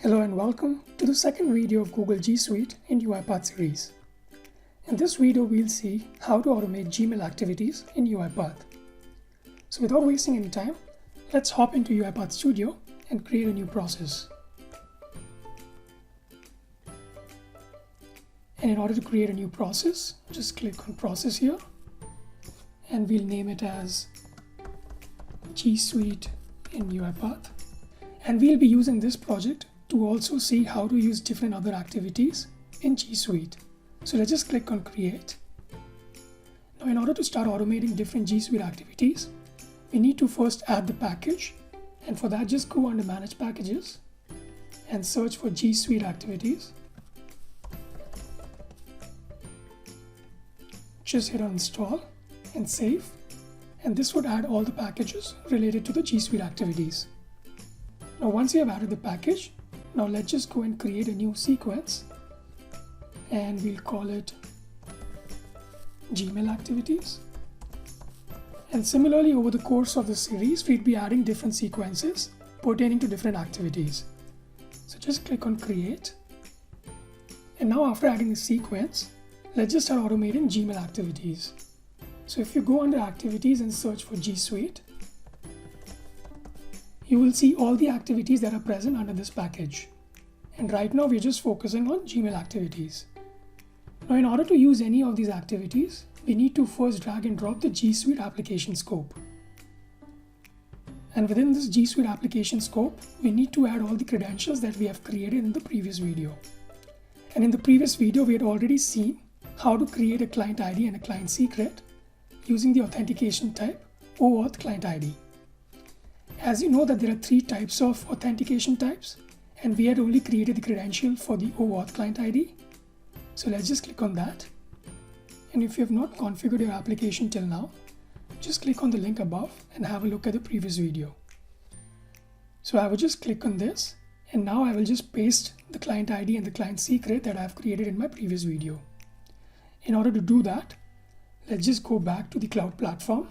Hello and welcome to the second video of Google G Suite in UiPath series. In this video, we'll see how to automate Gmail activities in UiPath. So without wasting any time, let's hop into UiPath Studio and create a new process. And in order to create a new process, just click on Process here, and we'll name it as G Suite in UiPath. And we'll be using this project to also see how to use different other activities in G Suite. So let's just click on Create. Now in order to start automating different G Suite activities, we need to first add the package. And for that, just go under Manage Packages and search for G Suite Activities. Just hit on Install and Save. And this would add all the packages related to the G Suite activities. Now once you have added the package, now let's just go and create a new sequence, and we'll call it Gmail Activities. And similarly, over the course of the series, we'd be adding different sequences pertaining to different activities. So just click on Create. And now after adding the sequence, let's just start automating Gmail activities. So if you go under Activities and search for G Suite, you will see all the activities that are present under this package. And right now we're just focusing on Gmail activities. Now in order to use any of these activities, we need to first drag and drop the GSuite Application Scope. And within this GSuite Application Scope, we need to add all the credentials that we have created in the previous video. And in the previous video, we had already seen how to create a client ID and a client secret using the authentication type OAuth client ID. As you know that there are three types of authentication types, and we had only created the credential for the OAuth client ID. So let's just click on that. And if you have not configured your application till now, just click on the link above and have a look at the previous video. So I will just click on this, and now I will just paste the client ID and the client secret that I have created in my previous video. In order to do that, let's just go back to the cloud platform.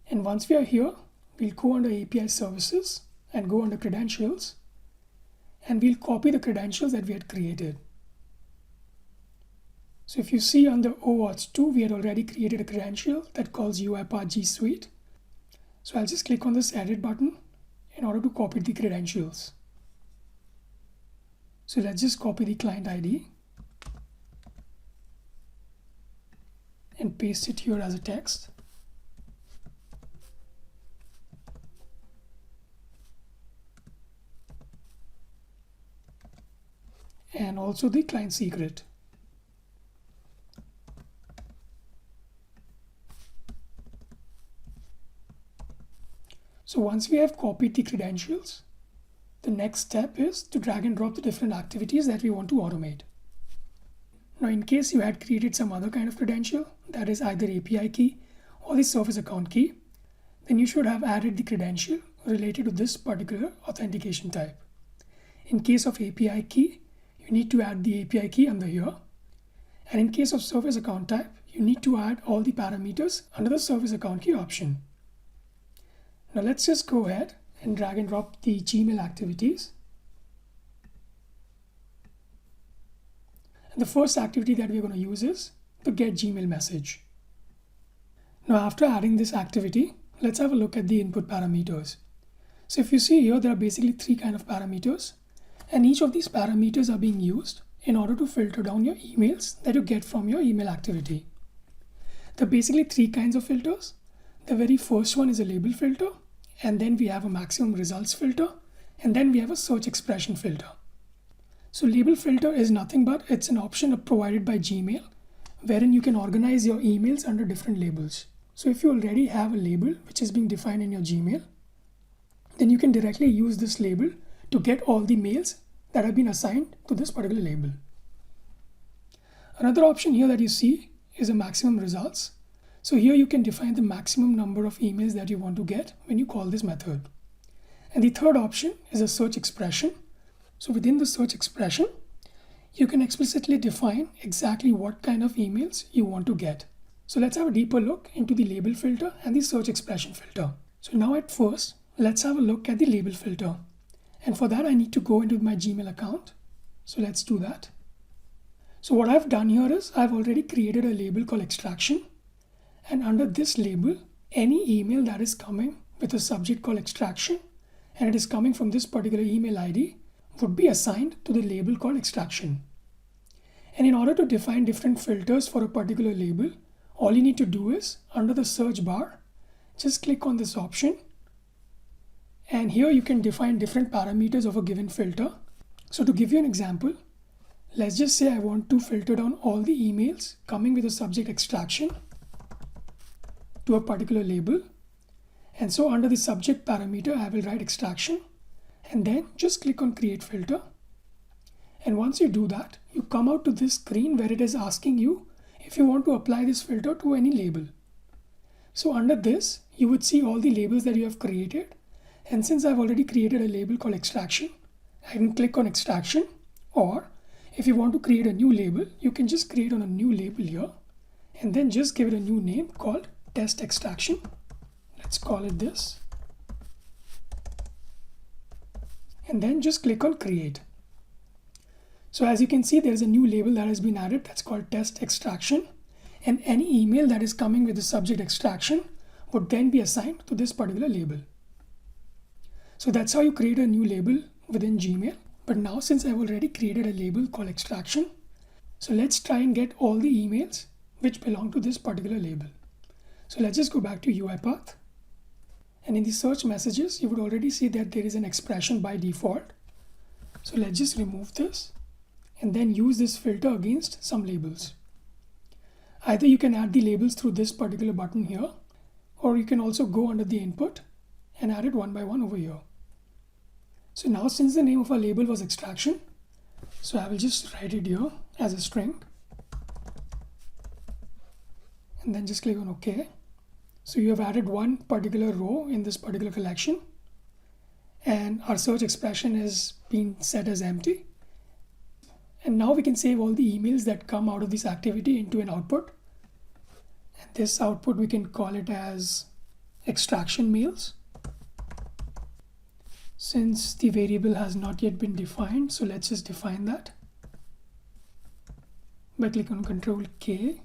And once we are here, we'll go under API Services and go under Credentials, and we'll copy the credentials that we had created. So if you see under OAuth 2, we had already created a credential that calls UiPath G Suite. So I'll just click on this Edit button in order to copy the credentials. So let's just copy the client ID and paste it here as a text. And also the client secret. So once we have copied the credentials, the next step is to drag and drop the different activities that we want to automate. Now in case you had created some other kind of credential, that is either API key or the service account key, then you should have added the credential related to this particular authentication type. In case of API key, you need to add the API key under here. And in case of service account type, you need to add all the parameters under the service account key option. Now let's just go ahead and drag and drop the Gmail activities. And the first activity that we're going to use is the Get Gmail message. Now after adding this activity, let's have a look at the input parameters. So if you see here, there are basically three kinds of parameters. And each of these parameters are being used in order to filter down your emails that you get from your email activity. There are basically three kinds of filters. The very first one is a label filter, and then we have a maximum results filter, and then we have a search expression filter. So label filter is nothing but it's an option provided by Gmail wherein you can organize your emails under different labels. So if you already have a label which is being defined in your Gmail, then you can directly use this label to get all the mails that have been assigned to this particular label. Another option here that you see is a maximum results. So here you can define the maximum number of emails that you want to get when you call this method. And the third option is a search expression. So within the search expression, you can explicitly define exactly what kind of emails you want to get. So let's have a deeper look into the label filter and the search expression filter. So now at first, let's have a look at the label filter. And for that, I need to go into my Gmail account. So let's do that. So what I've done here is I've already created a label called extraction. And under this label, any email that is coming with a subject called extraction and it is coming from this particular email ID would be assigned to the label called extraction. And in order to define different filters for a particular label, all you need to do is under the search bar, just click on this option. And here you can define different parameters of a given filter. So to give you an example, let's just say I want to filter down all the emails coming with a subject extraction to a particular label. And so under the subject parameter, I will write extraction and then just click on create filter. And once you do that, you come out to this screen where it is asking you if you want to apply this filter to any label. So under this, you would see all the labels that you have created. And since I've already created a label called extraction, I can click on extraction, or if you want to create a new label, you can just create on a new label here and then just give it a new name called test extraction. Let's call it this. And then just click on create. So as you can see, there's a new label that has been added that's called test extraction. And any email that is coming with the subject extraction would then be assigned to this particular label. So that's how you create a new label within Gmail. But now since I've already created a label called extraction, so let's try and get all the emails which belong to this particular label. So let's just go back to UiPath. And in the search messages, you would already see that there is an expression by default. So let's just remove this and then use this filter against some labels. Either you can add the labels through this particular button here, or you can also go under the input and add it one by one over here. So now since the name of our label was extraction, so I will just write it here as a string and then just click on OK. So you have added one particular row in this particular collection and our search expression is being set as empty. And now we can save all the emails that come out of this activity into an output. And this output, we can call it as extraction mails. Since the variable has not yet been defined, so let's just define that by clicking on Control K.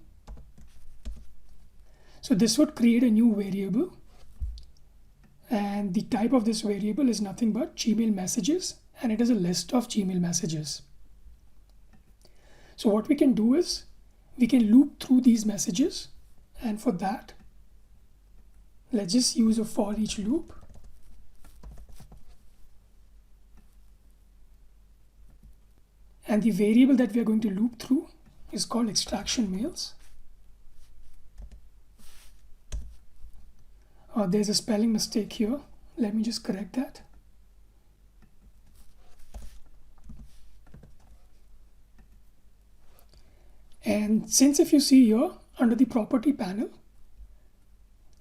So this would create a new variable. And the type of this variable is nothing but Gmail messages, and it is a list of Gmail messages. So what we can do is we can loop through these messages, and for that, let's just use a for each loop. And the variable that we are going to loop through is called extraction mails. There's a spelling mistake here. Let me just correct that. And since if you see here under the property panel,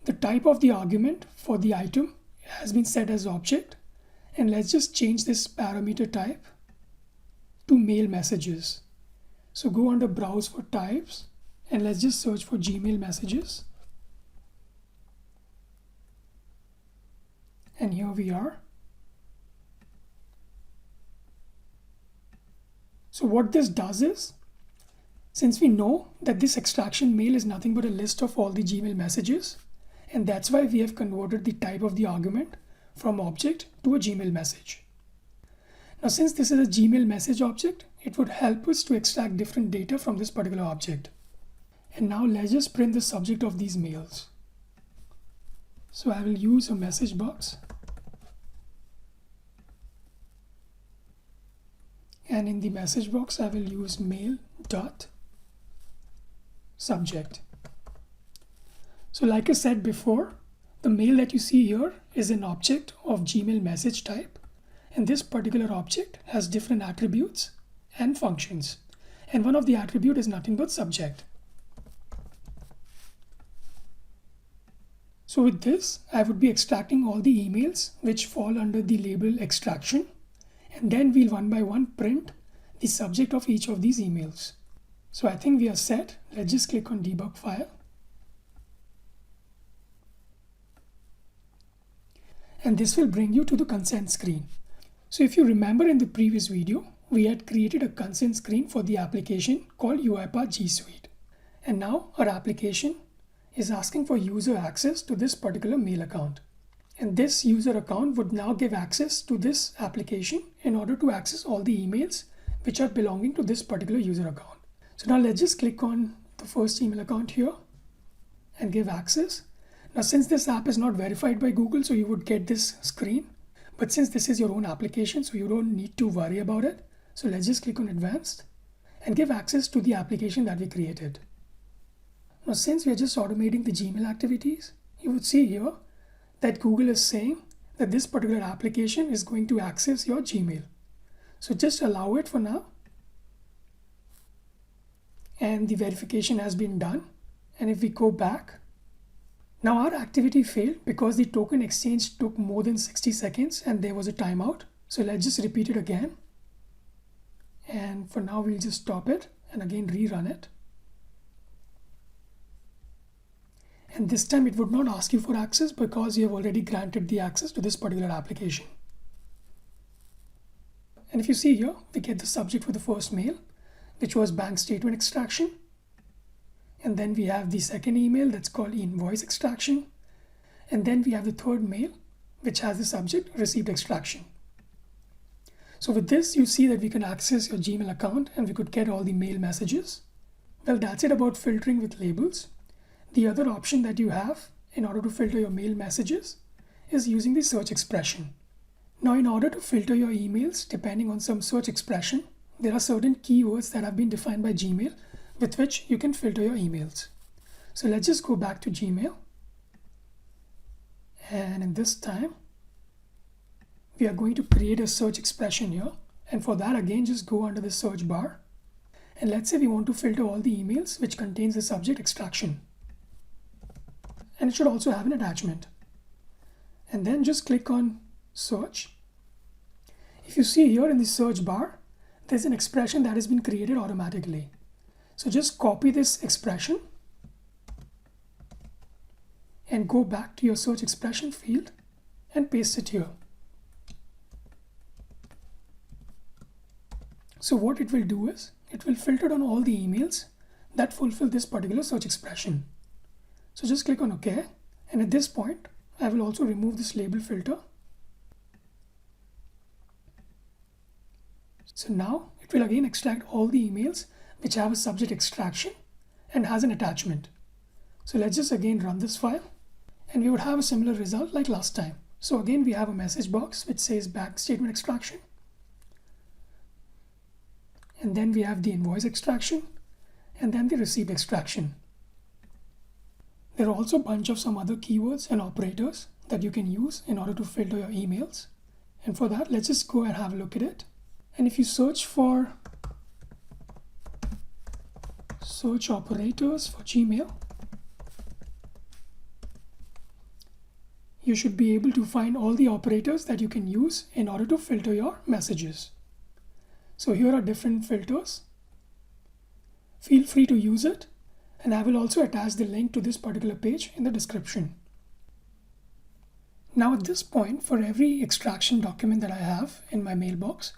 the type of the argument for the item has been set as object. And let's just change this parameter type to mail messages. So go under browse for types and let's just search for Gmail messages. And here we are. So what this does is, since we know that this extraction mail is nothing but a list of all the Gmail messages, and that's why we have converted the type of the argument from object to a Gmail message. Now, since this is a Gmail message object, it would help us to extract different data from this particular object. And now let's just print the subject of these mails. So I will use a message box. And in the message box, I will use mail.subject. So like I said before, the mail that you see here is an object of Gmail message type. And this particular object has different attributes and functions. And one of the attribute is nothing but subject. So with this, I would be extracting all the emails which fall under the label extraction. And then we'll one by one print the subject of each of these emails. So I think we are set. Let's just click on debug file. And this will bring you to the consent screen. So if you remember in the previous video, we had created a consent screen for the application called UiPath GSuite. And now our application is asking for user access to this particular mail account. And this user account would now give access to this application in order to access all the emails which are belonging to this particular user account. So now let's just click on the first email account here and give access. Now, since this app is not verified by Google, so you would get this screen. But since this is your own application, so you don't need to worry about it. So let's just click on advanced and give access to the application that we created. Now, since we are just automating the Gmail activities, you would see here that Google is saying that this particular application is going to access your Gmail. So just allow it for now. And the verification has been done. And if we go back, now our activity failed because the token exchange took more than 60 seconds and there was a timeout. So let's just repeat it again. And for now, we'll just stop it and again rerun it. And this time it would not ask you for access because you have already granted the access to this particular application. And if you see here, we get the subject for the first mail, which was bank statement extraction. And then we have the second email that's called invoice extraction. And then we have the third mail, which has the subject receipt extraction. So with this, you see that we can access your Gmail account and we could get all the mail messages. Well, that's it about filtering with labels. The other option that you have in order to filter your mail messages is using the search expression. Now, in order to filter your emails, depending on some search expression, there are certain keywords that have been defined by Gmail with which you can filter your emails. So let's just go back to Gmail. And in this time, we are going to create a search expression here. And for that, again, just go under the search bar. And let's say we want to filter all the emails which contains the subject extraction. And it should also have an attachment. And then just click on search. If you see here in the search bar, there's an expression that has been created automatically. So just copy this expression and go back to your search expression field and paste it here. So what it will do is, it will filter on all the emails that fulfill this particular search expression. So just click on OK. And at this point, I will also remove this label filter. So now it will again extract all the emails which have a subject extraction and has an attachment. So let's just again run this file and we would have a similar result like last time. So again, we have a message box which says bank statement extraction. And then we have the invoice extraction and then the receipt extraction. There are also a bunch of some other keywords and operators that you can use in order to filter your emails. And for that, let's just go and have a look at it. And if you search for search operators for Gmail, you should be able to find all the operators that you can use in order to filter your messages. So here are different filters. Feel free to use it, and I will also attach the link to this particular page in the description. Now at this point, for every extraction document that I have in my mailbox,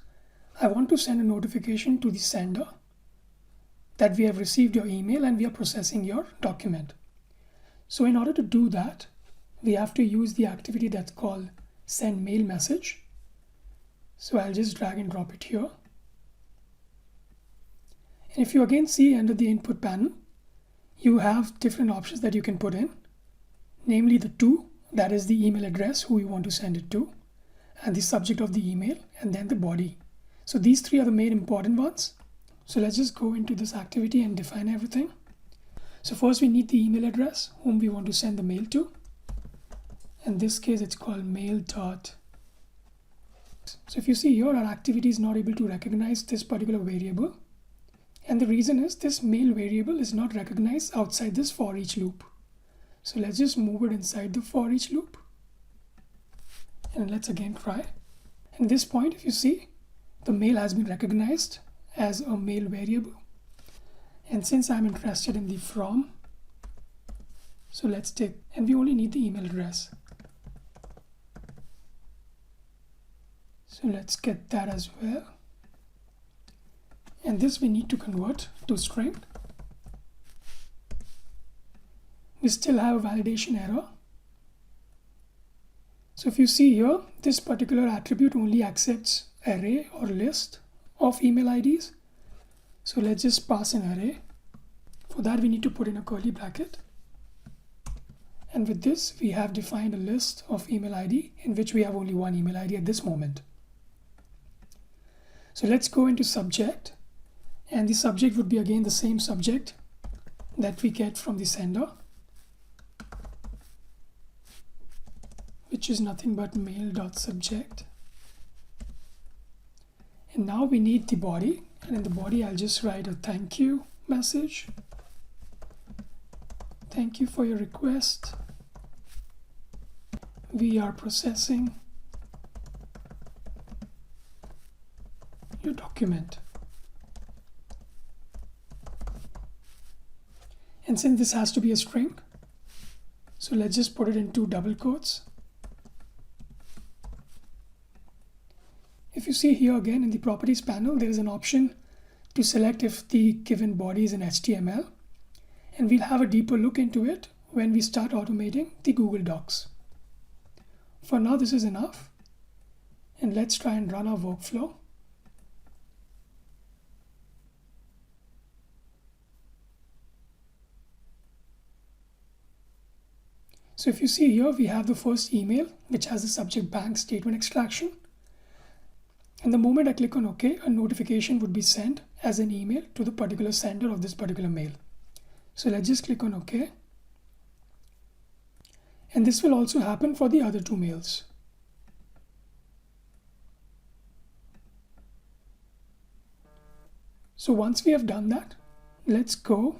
I want to send a notification to the sender that we have received your email and we are processing your document. So in order to do that, we have to use the activity that's called send mail message. So I'll just drag and drop it here. And if you again see under the input panel, you have different options that you can put in, namely the to, that is the email address who you want to send it to, and the subject of the email, and then the body. So these three are the main important ones. So let's just go into this activity and define everything. So first we need the email address whom we want to send the mail to. In this case, it's called mail. So if you see here, our activity is not able to recognize this particular variable. And the reason is this mail variable is not recognized outside this for each loop. So let's just move it inside the for each loop. And let's again try. At this point, if you see, the mail has been recognized as a mail variable. And since I'm interested in the from, so let's take, and we only need the email address. So let's get that as well. And this we need to convert to string. We still have a validation error. So if you see here, this particular attribute only accepts array or list of email IDs. So let's just pass an array. For that, we need to put in a curly bracket. And with this, we have defined a list of email ID in which we have only one email ID at this moment. So let's go into subject. And the subject would be again the same subject that we get from the sender, which is nothing but mail.subject. And now we need the body. And in the body, I'll just write a thank you message. Thank you for your request. We are processing your document. And since this has to be a string, so let's just put it in 2 double quotes. If you see here again in the properties panel, there is an option to select if the given body is in HTML. And we'll have a deeper look into it when we start automating the Google Docs. For now, this is enough. And let's try and run our workflow. So if you see here, we have the first email, which has the subject bank statement extraction. And the moment I click on OK, a notification would be sent as an email to the particular sender of this particular mail. So let's just click on OK. And this will also happen for the other 2 mails. So once we have done that, let's go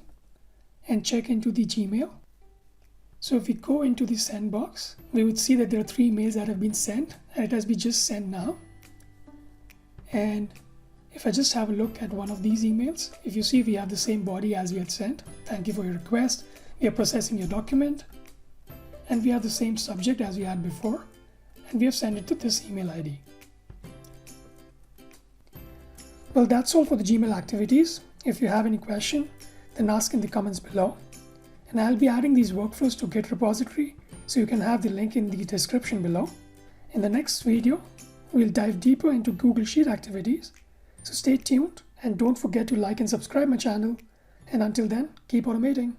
and check into the Gmail. So if we go into the send box, we would see that there are 3 mails that have been sent, and it has been just sent now. And if I just have a look at one of these emails, if you see we have the same body as we had sent. Thank you for your request. We are processing your document. And we have the same subject as we had before. And we have sent it to this email ID. Well, that's all for the Gmail activities. If you have any question, then ask in the comments below. And I'll be adding these workflows to Git Repository, so you can have the link in the description below. In the next video, we'll dive deeper into Google Sheet activities. So stay tuned and don't forget to like and subscribe my channel. And until then, keep automating.